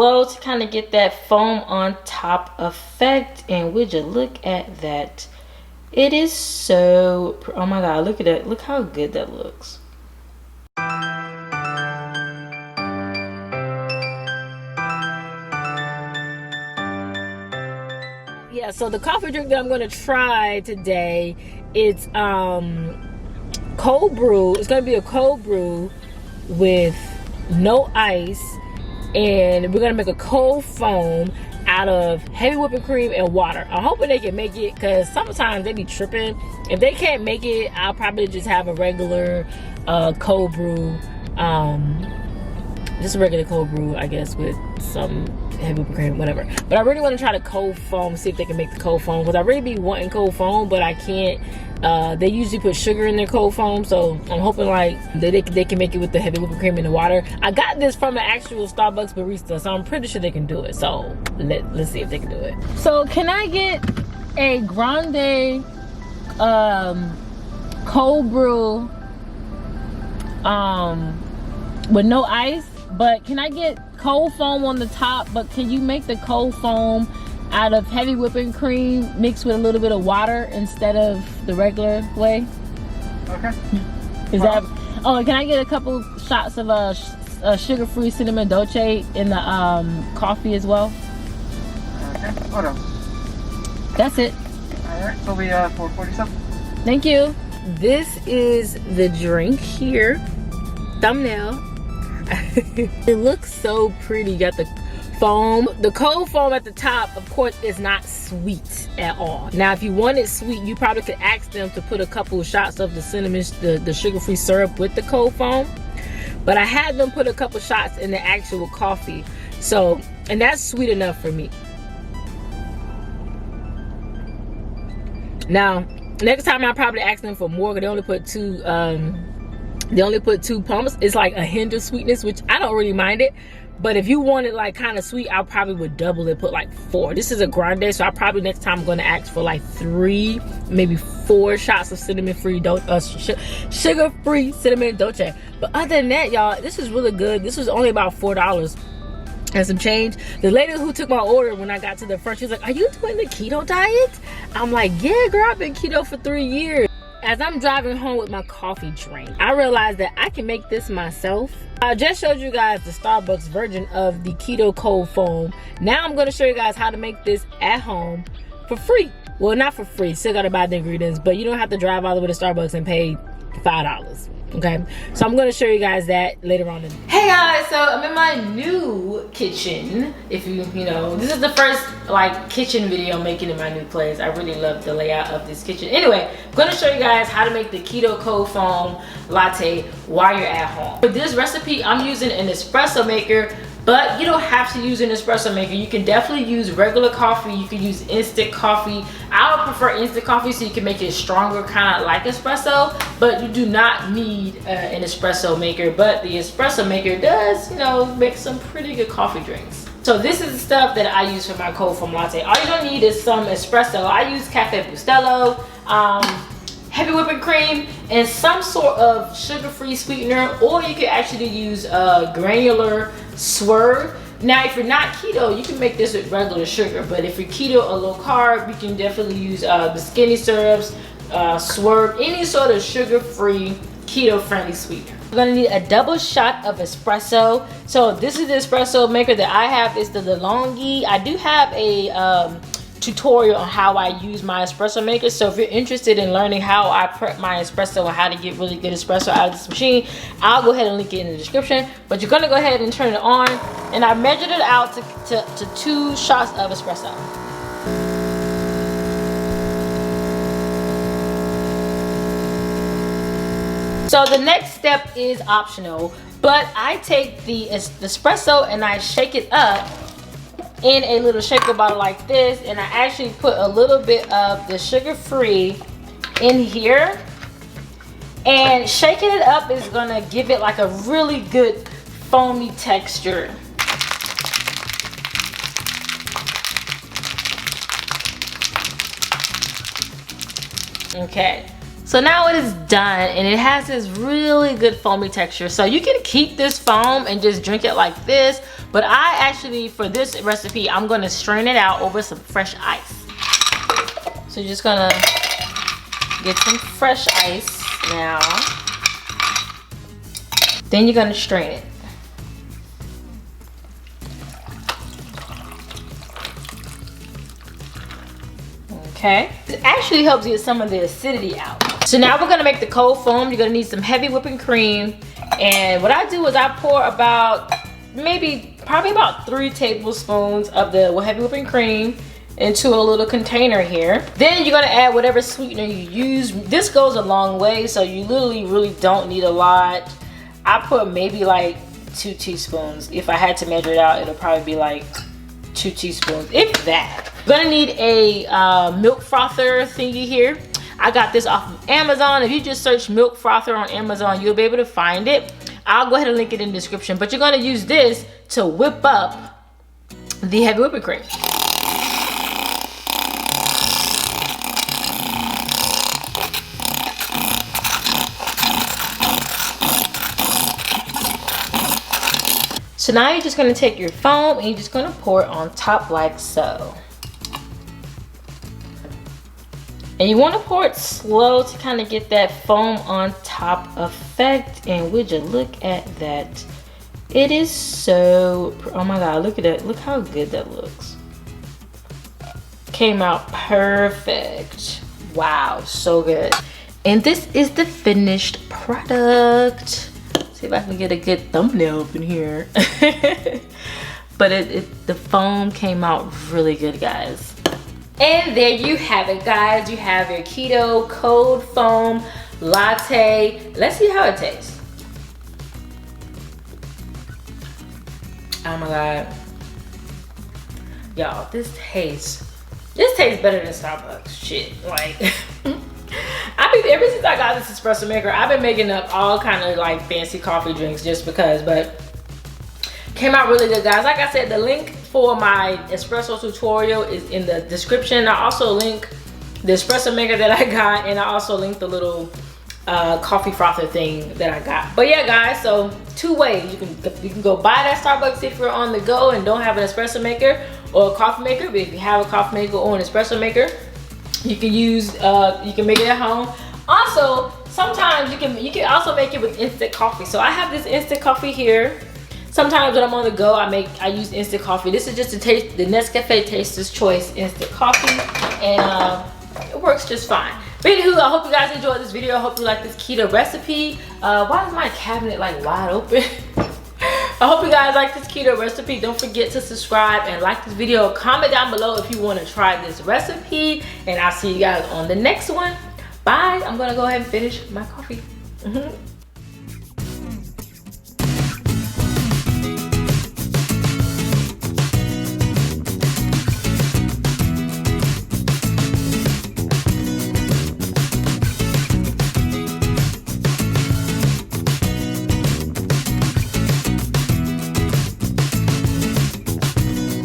Well, to kind of get that foam on top effect. And would you look at that? It is so, oh my god, look at that. Look how good that looks. Yeah, so the coffee drink that I'm going to try today, it's cold brew. It's going to be a cold brew with no ice, and we're going to make a cold foam out of heavy whipping cream and water. I'm hoping they can make it, because sometimes they be tripping. If they can't make it, I'll probably just have a regular cold brew, just a regular cold brew, I guess, with some heavy whipping cream, whatever. But I really want to try the cold foam, see if they can make the cold foam, because I really be wanting cold foam, but I can't. They usually put sugar in their cold foam, so I'm hoping like they can make it with the heavy whipping cream and the water. I got this from an actual Starbucks barista, so I'm pretty sure they can do it. So let's see if they can do it. So can I get a grande cold brew with no ice? But can I get cold foam on the top? But can you make the cold foam out of heavy whipping cream mixed with a little bit of water instead of the regular way? Okay. Is that? Oh, and can I get a couple shots of sugar-free cinnamon dolce in the coffee as well? Okay. Hold on. That's it. All right. So we 447. Thank you. This is the drink here. Thumbnail. It looks so pretty. You got the foam. The cold foam at the top, of course, is not sweet at all. Now, if you want it sweet, you probably could ask them to put a couple of shots of the cinnamon, the sugar-free syrup with the cold foam. But I had them put a couple shots in the actual coffee. So, and that's sweet enough for me. Now, next time I'll probably ask them for more, because they only put two pumps. It's like a hint of sweetness, which I don't really mind it. But if you want it like kind of sweet, I probably would double it, put like 4. This is a grande, so I probably next time I'm going to ask for like 3, maybe 4 shots of cinnamon-free, sugar-free cinnamon dolce. But other than that, y'all, this is really good. This was only about $4 and some change. The lady who took my order when I got to the front, she was like, "Are you doing the keto diet?" I'm like, "Yeah, girl, I've been keto for 3 years." As I'm driving home with my coffee drink, I realized that I can make this myself. I just showed you guys the Starbucks version of the keto cold foam. Now I'm going to show you guys how to make this at home for free. Well, not for free, still got to buy the ingredients, but you don't have to drive all the way to Starbucks and pay $5. Okay, so I'm going to show you guys that later on. Hey guys, so I'm in my new kitchen. If you know, this is the first like kitchen video I'm making in my new place. I really love the layout of this kitchen. Anyway, I'm going to show you guys how to make the keto cold foam latte while you're at home. For this recipe, I'm using an espresso maker, but you don't have to use an espresso maker. You can definitely use regular coffee. You can use instant coffee. I would prefer instant coffee so you can make it stronger, kind of like espresso, but you do not need an espresso maker. But the espresso maker does, you know, make some pretty good coffee drinks. So this is the stuff that I use for my cold foam latte. All you're gonna need is some espresso. I use Cafe Bustelo, heavy whipping cream, and some sort of sugar-free sweetener, or you could actually use granular Swerve. Now, if you're not keto, you can make this with regular sugar, but if you're keto or low carb, you can definitely use the skinny syrups, Swerve, any sort of sugar-free, keto-friendly sweetener. We're gonna need a double shot of espresso. So this is the espresso maker that I have. It's the DeLonghi. I do have a tutorial on how I use my espresso maker, so if you're interested in learning how I prep my espresso and how to get really good espresso out of this machine, I'll go ahead and link it in the description. But you're gonna go ahead and turn it on, and I measured it out to 2 shots of espresso. So the next step is optional, but I take the espresso and I shake it up in a little shaker bottle like this, and I actually put a little bit of the sugar-free in here, and shaking it up is gonna give it like a really good foamy texture. Okay, so now it is done, and it has this really good foamy texture. So you can keep this foam and just drink it like this, But I actually, for this recipe, I'm gonna strain it out over some fresh ice. So you're just gonna get some fresh ice now. Then you're gonna strain it. Okay, it actually helps get some of the acidity out. So now we're gonna make the cold foam. You're gonna need some heavy whipping cream. And what I do is I pour about, probably about 3 tablespoons of the heavy whipping cream into a little container here. Then you're gonna add whatever sweetener you use. This goes a long way, so you literally really don't need a lot. I put maybe like 2 teaspoons. If I had to measure it out, it'll probably be like 2 teaspoons, if that. You're gonna need a milk frother thingy here. I got this off of Amazon. If you just search milk frother on Amazon, you'll be able to find it. I'll go ahead and link it in the description. But you're gonna use this to whip up the heavy whipping cream. So now you're just gonna take your foam and you're just gonna pour it on top like so. And you wanna pour it slow to kind of get that foam on top effect. And would you look at that? It is so, oh my God, look at that. Look how good that looks. Came out perfect. Wow, so good. And this is the finished product. See if I can get a good thumbnail up in here. But the foam came out really good, guys. And there you have it, guys. You have your keto cold foam latte. Let's see how it tastes. Oh my God. Y'all, this tastes better than Starbucks. Shit, like. Ever since I got this espresso maker, I've been making up all kind of like fancy coffee drinks just because, but came out really good, guys. Like I said, the link for my espresso tutorial is in the description. I also link the espresso maker that I got, and I also link the little coffee frother thing that I got. But yeah, guys, so 2 ways. You can go buy that Starbucks if you're on the go and don't have an espresso maker or a coffee maker. But if you have a coffee maker or an espresso maker, you can use you can make it at home. Also, sometimes you can also make it with instant coffee. So I have this instant coffee here. Sometimes when I'm on the go, I use instant coffee. This is just the Nescafe Taster's Choice instant coffee, and it works just fine. But anywho, I hope you guys enjoyed this video. I hope you like this keto recipe. Why is my cabinet like wide open? I hope you guys like this keto recipe. Don't forget to subscribe and like this video. Comment down below if you want to try this recipe, and I'll see you guys on the next one. Bye. I'm gonna go ahead and finish my coffee.